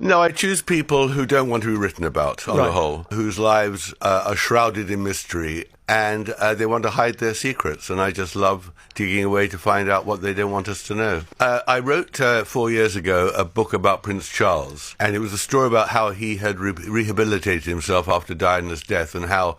No, I choose people who don't want to be written about, on the Right. whole, whose lives are shrouded in mystery and they want to hide their secrets. And I just love digging away to find out what they don't want us to know. I wrote 4 years ago a book about Prince Charles, and it was a story about how he had rehabilitated himself after Diana's death and how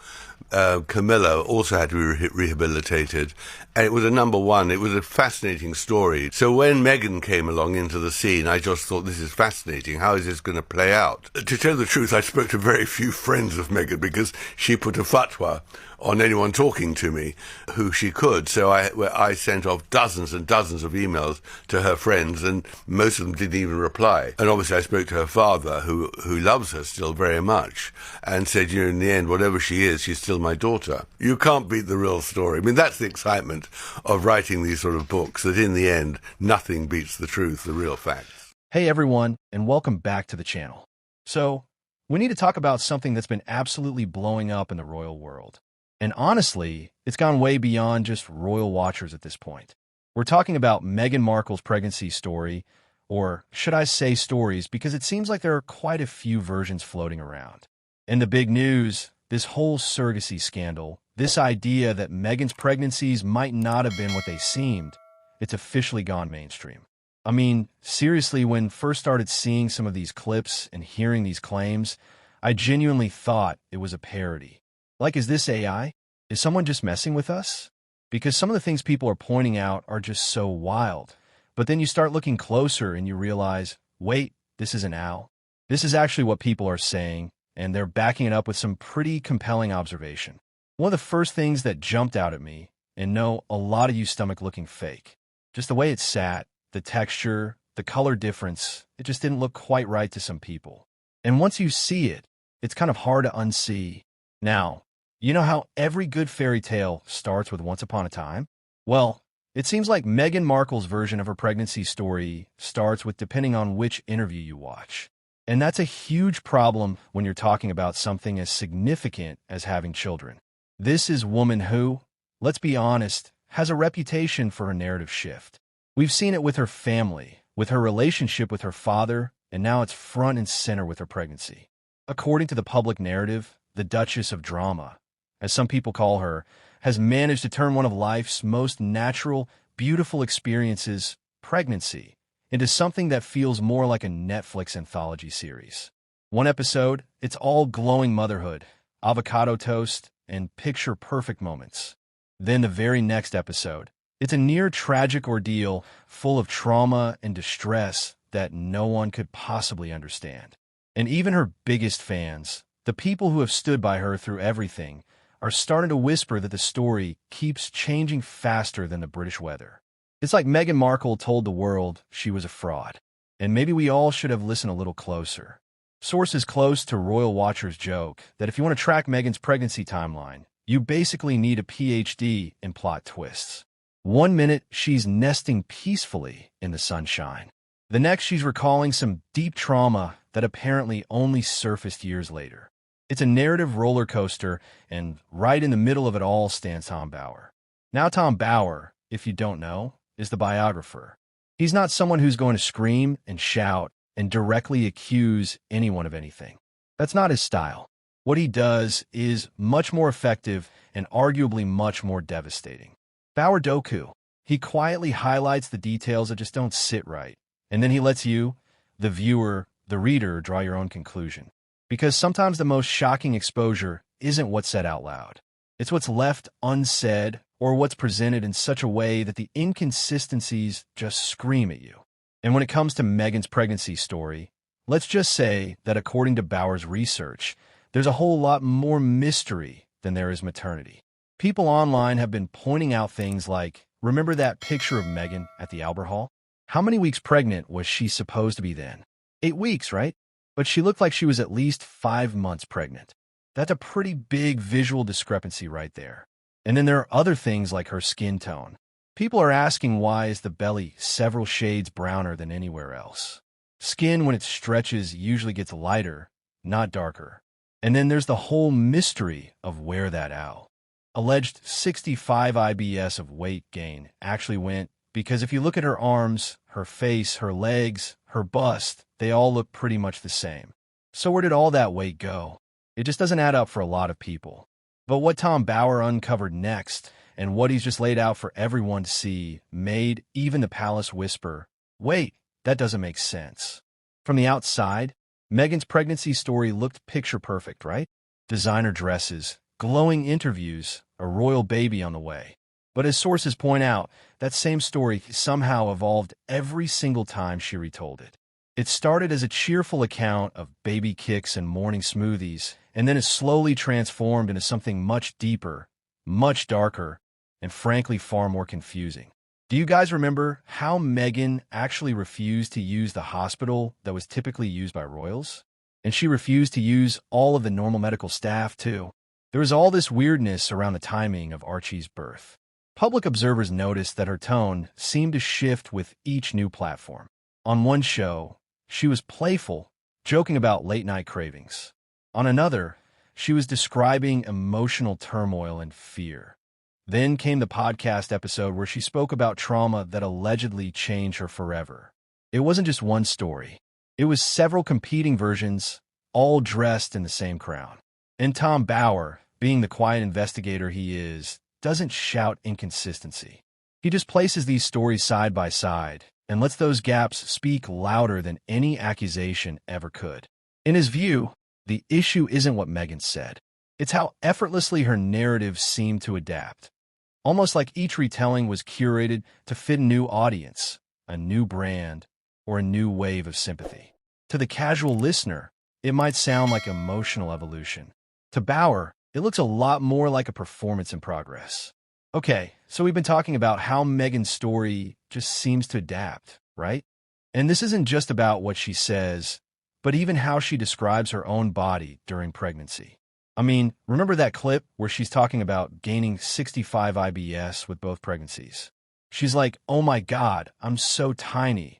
Camilla also had to be rehabilitated, and it was a number one. It was a fascinating story. So when Meghan came along into the scene, I just thought, this is fascinating. How is this going to play out? To tell the truth, I spoke to very few friends of Meghan because she put a fatwa on anyone talking to me who she could. So I sent off dozens and dozens of emails to her friends, and most of them didn't even reply. And obviously I spoke to her father, who loves her still very much, and said, in the end, whatever she is, she's still my daughter. You can't beat the real story. I mean, that's the excitement of writing these sort of books, that in the end, nothing beats the truth, the real facts. Hey everyone, and welcome back to the channel. So, we need to talk about something that's been absolutely blowing up in the royal world. And honestly, it's gone way beyond just royal watchers at this point. We're talking about Meghan Markle's pregnancy story, or should I say stories, because it seems like there are quite a few versions floating around. And the big news, this whole surrogacy scandal, this idea that Meghan's pregnancies might not have been what they seemed, it's officially gone mainstream. I mean, seriously, when first started seeing some of these clips and hearing these claims, I genuinely thought it was a parody. Like, is this AI? Is someone just messing with us? Because some of the things people are pointing out are just so wild. But then you start looking closer and you realize, wait, this isn't Al. This is actually what people are saying, and they're backing it up with some pretty compelling observation. One of the first things that jumped out at me, and no, a lot of you stomach looking fake, just the way it sat, the texture, the color difference, it just didn't look quite right to some people. And once you see it, it's kind of hard to unsee. Now, you know how every good fairy tale starts with once upon a time? Well, it seems like Meghan Markle's version of her pregnancy story starts with depending on which interview you watch. And that's a huge problem when you're talking about something as significant as having children. This is woman who, let's be honest, has a reputation for a narrative shift. We've seen it with her family, with her relationship with her father, and now it's front and center with her pregnancy. According to the public narrative, the Duchess of Drama, as some people call her, has managed to turn one of life's most natural, beautiful experiences, pregnancy, into something that feels more like a Netflix anthology series. One episode, it's all glowing motherhood, avocado toast, and picture-perfect moments. Then the very next episode, it's a near-tragic ordeal full of trauma and distress that no one could possibly understand. And even her biggest fans, the people who have stood by her through everything, are starting to whisper that the story keeps changing faster than the British weather. It's like Meghan Markle told the world she was a fraud, and maybe we all should have listened a little closer. Sources close to royal watchers joke that if you want to track Meghan's pregnancy timeline, you basically need a PhD in plot twists. One minute, she's nesting peacefully in the sunshine. The next, she's recalling some deep trauma that apparently only surfaced years later. It's a narrative roller coaster, and right in the middle of it all stands Tom Bower. Now, Tom Bower, if you don't know, is the biographer. He's not someone who's going to scream and shout and directly accuse anyone of anything. That's not his style. What he does is much more effective and arguably much more devastating. Bower Doku. He quietly highlights the details that just don't sit right, and then he lets you, the viewer, the reader, draw your own conclusion. Because sometimes the most shocking exposure isn't what's said out loud. It's what's left unsaid or what's presented in such a way that the inconsistencies just scream at you. And when it comes to Meghan's pregnancy story, let's just say that according to Bower's research, there's a whole lot more mystery than there is maternity. People online have been pointing out things like, remember that picture of Meghan at the Albert Hall? How many weeks pregnant was she supposed to be then? 8 weeks, right? But she looked like she was at least 5 months pregnant. That's a pretty big visual discrepancy right there. And then there are other things like her skin tone. People are asking, why is the belly several shades browner than anywhere else? Skin, when it stretches, usually gets lighter, not darker. And then there's the whole mystery of where that owl. Alleged 65 IBS of weight gain actually went because if you look at her arms, her face, her legs, her bust, they all look pretty much the same. So where did all that weight go? It just doesn't add up for a lot of people. But what Tom Bauer uncovered next, and what he's just laid out for everyone to see, made even the palace whisper, "Wait, that doesn't make sense." From the outside, Meghan's pregnancy story looked picture perfect, right? Designer dresses, glowing interviews, a royal baby on the way. But as sources point out, that same story somehow evolved every single time she retold it. It started as a cheerful account of baby kicks and morning smoothies, and then it slowly transformed into something much deeper, much darker, and frankly far more confusing. Do you guys remember how Meghan actually refused to use the hospital that was typically used by royals? And she refused to use all of the normal medical staff, too. There was all this weirdness around the timing of Archie's birth. Public observers noticed that her tone seemed to shift with each new platform. On one show, she was playful, joking about late-night cravings. On another, she was describing emotional turmoil and fear. Then came the podcast episode where she spoke about trauma that allegedly changed her forever. It wasn't just one story. It was several competing versions, all dressed in the same crown. And Tom Bauer, being the quiet investigator he is, doesn't shout inconsistency. He just places these stories side by side and lets those gaps speak louder than any accusation ever could. In his view, the issue isn't what Meghan said. It's how effortlessly her narrative seemed to adapt. Almost like each retelling was curated to fit a new audience, a new brand, or a new wave of sympathy. To the casual listener, it might sound like emotional evolution. To Bauer, it looks a lot more like a performance in progress. Okay, so we've been talking about how Meghan's story just seems to adapt, right? And this isn't just about what she says, but even how she describes her own body during pregnancy. I mean, remember that clip where she's talking about gaining 65 IBS with both pregnancies? She's like, "Oh my God, I'm so tiny."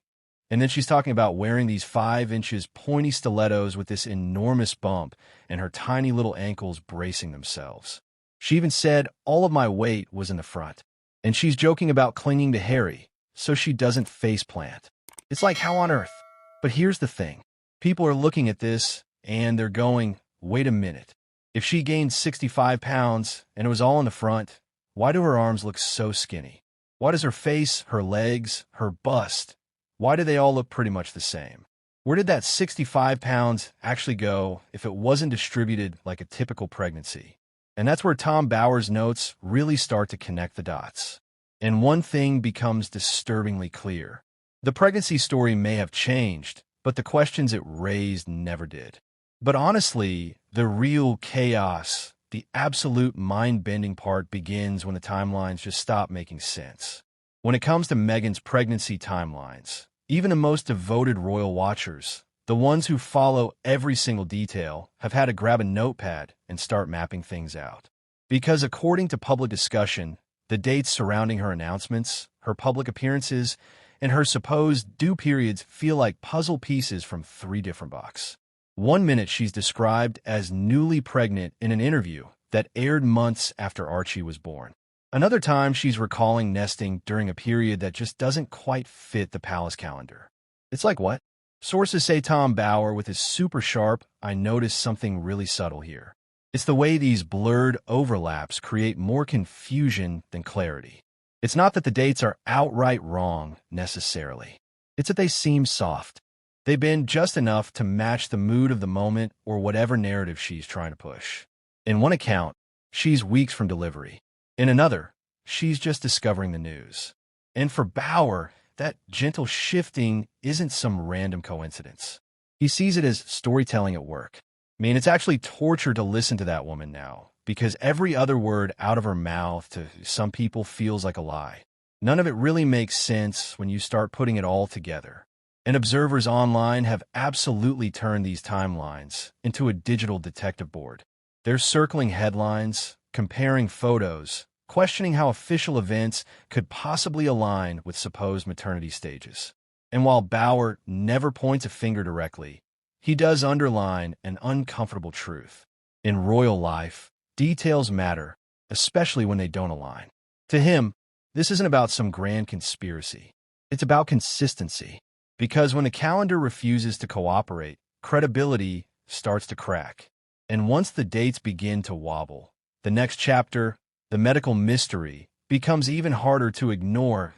And then she's talking about wearing these 5 inches pointy stilettos with this enormous bump and her tiny little ankles bracing themselves. She even said all of my weight was in the front. And she's joking about clinging to Harry so she doesn't faceplant. It's like, how on earth? But here's the thing. People are looking at this and they're going, wait a minute. If she gained 65 pounds and it was all in the front, why do her arms look so skinny? Why does her face, her legs, her bust, why do they all look pretty much the same? Where did that 65 pounds actually go if it wasn't distributed like a typical pregnancy? And that's where Tom Bauer's notes really start to connect the dots. And one thing becomes disturbingly clear. The pregnancy story may have changed, but the questions it raised never did. But honestly, the real chaos, the absolute mind-bending part begins when the timelines just stop making sense. When it comes to Meghan's pregnancy timelines, even the most devoted royal watchers, the ones who follow every single detail, have had to grab a notepad and start mapping things out. Because according to public discussion, the dates surrounding her announcements, her public appearances, and her supposed due periods feel like puzzle pieces from 3 different boxes. One minute she's described as newly pregnant in an interview that aired months after Archie was born. Another time she's recalling nesting during a period that just doesn't quite fit the palace calendar. It's like what? Sources say Tom Bauer, with his super sharp, "I noticed something really subtle here." It's the way these blurred overlaps create more confusion than clarity. It's not that the dates are outright wrong, necessarily. It's that they seem soft. They bend just enough to match the mood of the moment or whatever narrative she's trying to push. In one account, she's weeks from delivery. In another, she's just discovering the news. And for Bauer, that gentle shifting isn't some random coincidence. He sees it as storytelling at work. I mean, it's actually torture to listen to that woman now, because every other word out of her mouth to some people feels like a lie. None of it really makes sense when you start putting it all together. And observers online have absolutely turned these timelines into a digital detective board. They're circling headlines, comparing photos, questioning how official events could possibly align with supposed maternity stages. And while Bauer never points a finger directly, he does underline an uncomfortable truth. In royal life, details matter, especially when they don't align. To him, this isn't about some grand conspiracy. It's about consistency. Because when the calendar refuses to cooperate, credibility starts to crack. And once the dates begin to wobble, the next chapter, the medical mystery, becomes even harder to ignore.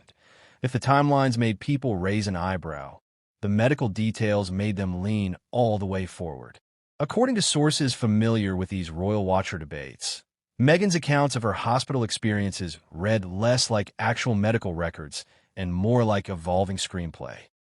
If the timelines made people raise an eyebrow, the medical details made them lean all the way forward. According to sources familiar with these Royal Watcher debates, Meghan's accounts of her hospital experiences read less like actual medical records and more like evolving screenplay.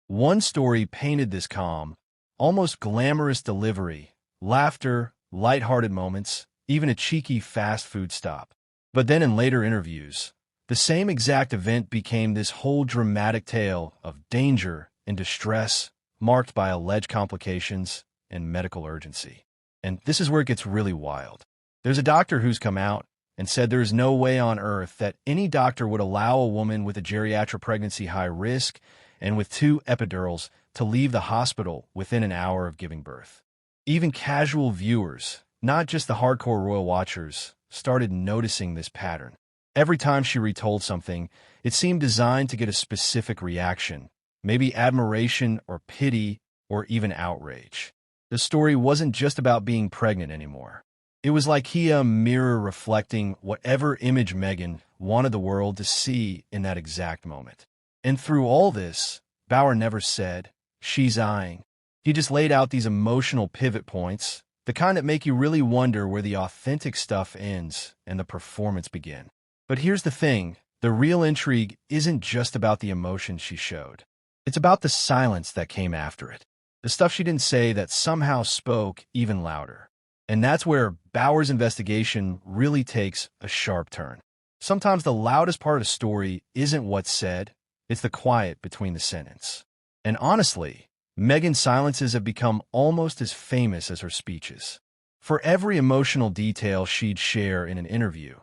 One story painted this calm, almost glamorous delivery, laughter, lighthearted moments, even a cheeky fast food stop. But then in later interviews, the same exact event became this whole dramatic tale of danger and distress, marked by alleged complications and medical urgency. And this is where it gets really wild. There's a doctor who's come out and said there is no way on earth that any doctor would allow a woman with a geriatric pregnancy high risk and with 2 epidurals to leave the hospital within an hour of giving birth. Even casual viewers, not just the hardcore Royal Watchers, started noticing this pattern. Every time she retold something, it seemed designed to get a specific reaction, maybe admiration or pity or even outrage. The story wasn't just about being pregnant anymore. It was like a mirror reflecting whatever image Meghan wanted the world to see in that exact moment. And through all this, Bauer never said, "She's eyeing." He just laid out these emotional pivot points, the kind that make you really wonder where the authentic stuff ends and the performance begin. But here's the thing, the real intrigue isn't just about the emotion she showed. It's about the silence that came after it. The stuff she didn't say that somehow spoke even louder. And that's where Bauer's investigation really takes a sharp turn. Sometimes the loudest part of the story isn't what's said, it's the quiet between the sentences. And honestly, Meghan's silences have become almost as famous as her speeches. For every emotional detail she'd share in an interview,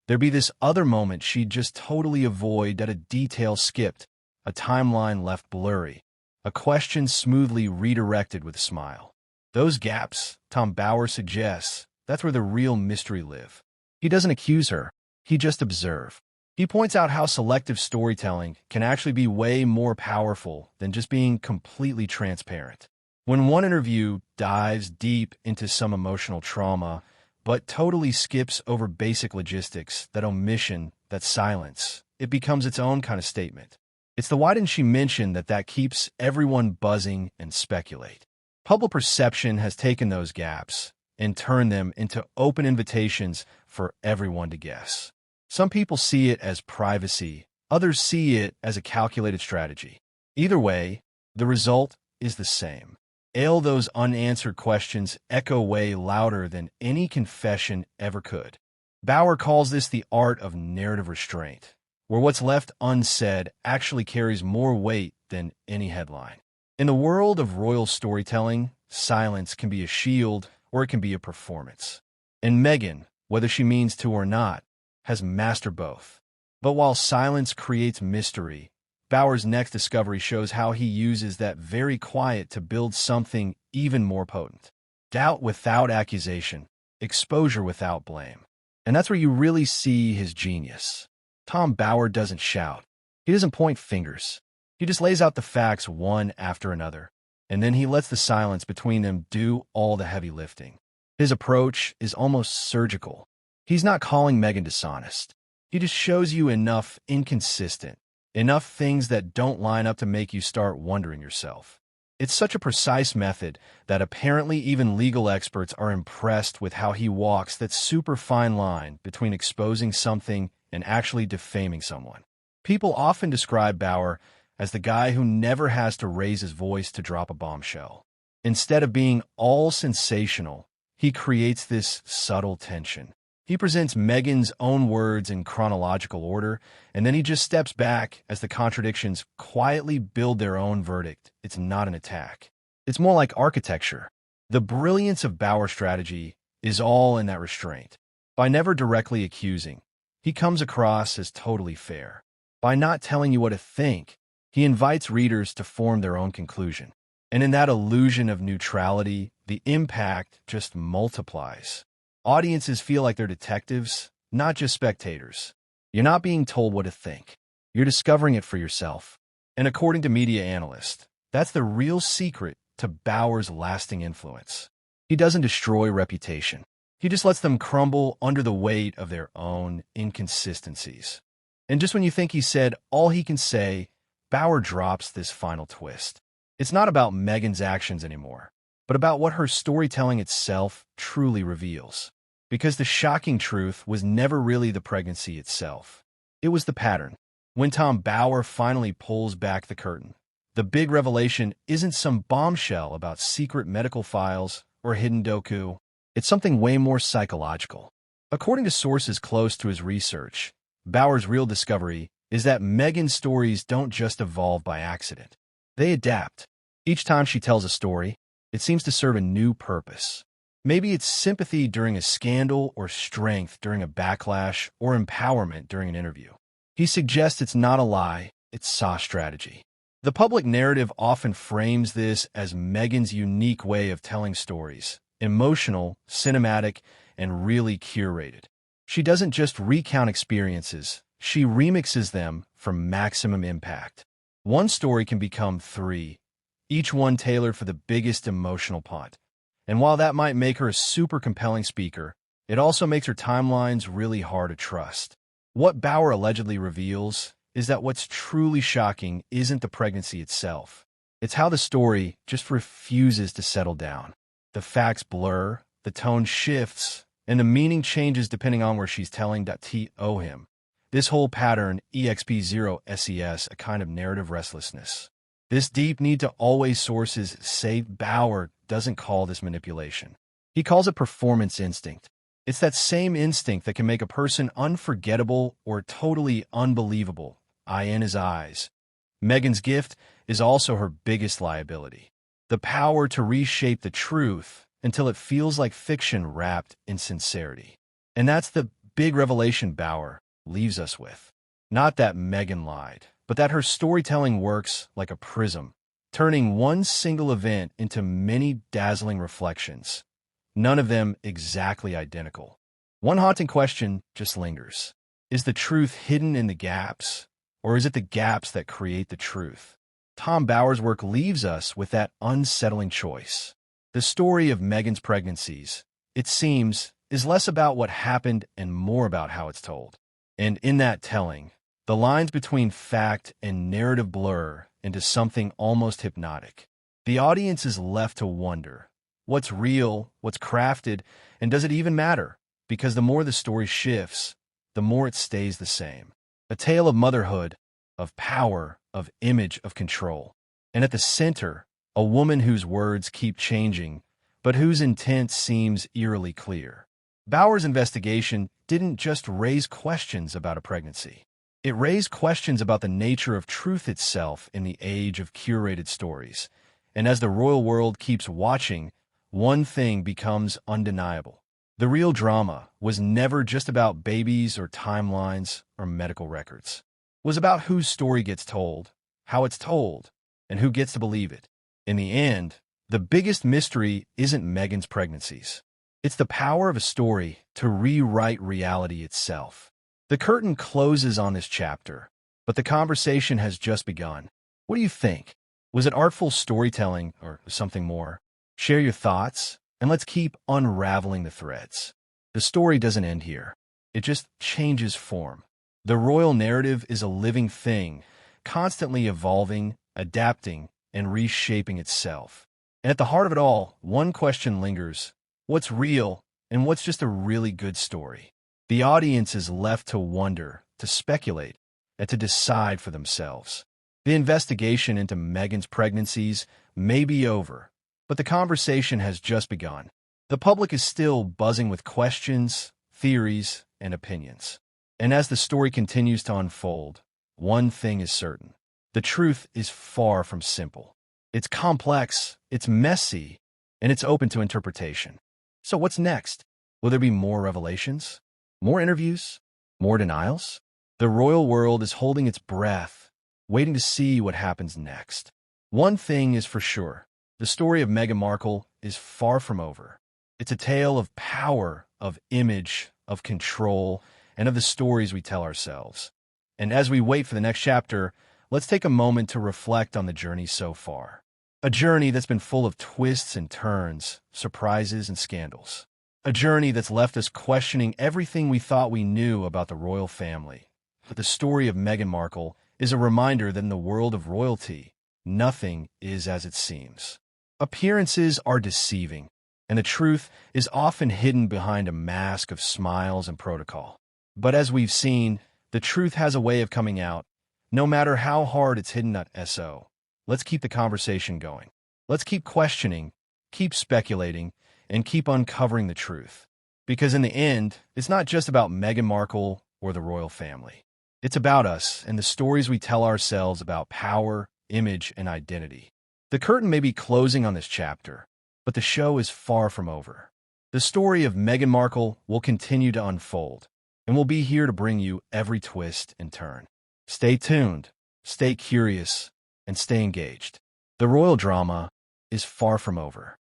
there'd be this other moment she'd just totally avoid, that a detail skipped, a timeline left blurry, a question smoothly redirected with a smile. Those gaps, Tom Bauer suggests, that's where the real mystery live. He doesn't accuse her, he just observes. He points out how selective storytelling can actually be way more powerful than just being completely transparent. When one interview dives deep into some emotional trauma, but totally skips over basic logistics, that omission, that silence, it becomes its own kind of statement. It's the "why didn't she mention" that keeps everyone buzzing and speculate. Public perception has taken those gaps and turned them into open invitations for everyone to guess. Some people see it as privacy, others see it as a calculated strategy. Either way, the result is the same. Those unanswered questions echo way louder than any confession ever could. Bauer calls this the art of narrative restraint, where what's left unsaid actually carries more weight than any headline. In the world of royal storytelling, silence can be a shield or it can be a performance. And Meghan, whether she means to or not, has mastered both. But while silence creates mystery, Bauer's next discovery shows how he uses that very quiet to build something even more potent. Doubt without accusation, exposure without blame. And that's where you really see his genius. Tom Bauer doesn't shout. He doesn't point fingers. He just lays out the facts one after another, and then he lets the silence between them do all the heavy lifting. His approach is almost surgical. He's not calling Meghan dishonest. He just shows you enough inconsistent, enough things that don't line up to make you start wondering yourself. It's such a precise method that apparently even legal experts are impressed with how he walks that super fine line between exposing something and actually defaming someone. People often describe Bauer as the guy who never has to raise his voice to drop a bombshell. Instead of being all sensational, he creates this subtle tension. He presents Meghan's own words in chronological order, and then he just steps back as the contradictions quietly build their own verdict. It's not an attack. It's more like architecture. The brilliance of Bauer's strategy is all in that restraint. By never directly accusing, he comes across as totally fair. By not telling you what to think, he invites readers to form their own conclusion. And in that illusion of neutrality, the impact just multiplies. Audiences feel like they're detectives, not just spectators. You're not being told what to think. You're discovering it for yourself. And according to media analysts, That's the real secret to Bauer's lasting influence. He doesn't destroy reputation. He just lets them crumble under the weight of their own inconsistencies. And just when you think he said all he can say, Bauer drops this final twist. It's not about Meghan's actions anymore, but about what her storytelling itself truly reveals. Because the shocking truth was never really the pregnancy itself. It was the pattern. When Tom Bauer finally pulls back the curtain, the big revelation isn't some bombshell about secret medical files or hidden doku. It's something way more psychological. According to sources close to his research, Bauer's real discovery is that Meghan's stories don't just evolve by accident. They adapt. Each time she tells a story, it seems to serve a new purpose. Maybe it's sympathy during a scandal or strength during a backlash or empowerment during an interview. He suggests it's not a lie, it's saw strategy. The public narrative often frames this as Meghan's unique way of telling stories, emotional, cinematic, and really curated. She doesn't just recount experiences, she remixes them for maximum impact. One story can become three, each one tailored for the biggest emotional punt. And while that might make her a super compelling speaker, it also makes her timelines really hard to trust. What Bauer allegedly reveals is that what's truly shocking isn't the pregnancy itself. It's how the story just refuses to settle down. The facts blur, the tone shifts, and the meaning changes depending on where she's telling to him. This whole pattern exp0ses a kind of narrative restlessness. This deep need to always sources say Bauer doesn't call this manipulation. He calls it performance instinct. It's that same instinct that can make a person unforgettable or totally unbelievable, in his eyes. Meghan's gift is also her biggest liability. The power to reshape the truth until it feels like fiction wrapped in sincerity. And that's the big revelation Bauer leaves us with. Not that Meghan lied, but that her storytelling works like a prism, turning one single event into many dazzling reflections, none of them exactly identical. One haunting question just lingers. Is the truth hidden in the gaps, or is it the gaps that create the truth? Tom Bauer's work leaves us with that unsettling choice. The story of Meghan's pregnancies, it seems, is less about what happened and more about how it's told. And in that telling, the lines between fact and narrative blur into something almost hypnotic. The audience is left to wonder, what's real, what's crafted, and does it even matter? Because the more the story shifts, the more it stays the same. A tale of motherhood, of power, of image, of control. And at the center, a woman whose words keep changing, but whose intent seems eerily clear. Bauer's investigation didn't just raise questions about a pregnancy. It raised questions about the nature of truth itself in the age of curated stories. And as the royal world keeps watching, one thing becomes undeniable. The real drama was never just about babies or timelines or medical records. It was about whose story gets told, how it's told, and who gets to believe it. In the end, the biggest mystery isn't Meghan's pregnancies. It's the power of a story to rewrite reality itself. The curtain closes on this chapter, but the conversation has just begun. What do you think? Was it artful storytelling or something more? Share your thoughts, and let's keep unraveling the threads. The story doesn't end here. It just changes form. The royal narrative is a living thing, constantly evolving, adapting, and reshaping itself. And at the heart of it all, one question lingers. What's real, and what's just a really good story? The audience is left to wonder, to speculate, and to decide for themselves. The investigation into Meghan's pregnancies may be over, but the conversation has just begun. The public is still buzzing with questions, theories, and opinions. And as the story continues to unfold, one thing is certain. The truth is far from simple. It's complex, it's messy, and it's open to interpretation. So what's next? Will there be more revelations? More interviews? More denials? The royal world is holding its breath, waiting to see what happens next. One thing is for sure. The story of Meghan Markle is far from over. It's a tale of power, of image, of control, and of the stories we tell ourselves. And as we wait for the next chapter, let's take a moment to reflect on the journey so far. A journey that's been full of twists and turns, surprises and scandals. A journey that's left us questioning everything we thought we knew about the royal family. But the story of Meghan Markle is a reminder that in the world of royalty, nothing is as it seems. Appearances are deceiving, and the truth is often hidden behind a mask of smiles and protocol. But as we've seen, the truth has a way of coming out, no matter how hard it's hidden at SO. Let's keep the conversation going. Let's keep questioning, keep speculating, and keep uncovering the truth. Because in the end, it's not just about Meghan Markle or the royal family. It's about us and the stories we tell ourselves about power, image, and identity. The curtain may be closing on this chapter, but the show is far from over. The story of Meghan Markle will continue to unfold, and we'll be here to bring you every twist and turn. Stay tuned, stay curious, and stay engaged. The royal drama is far from over.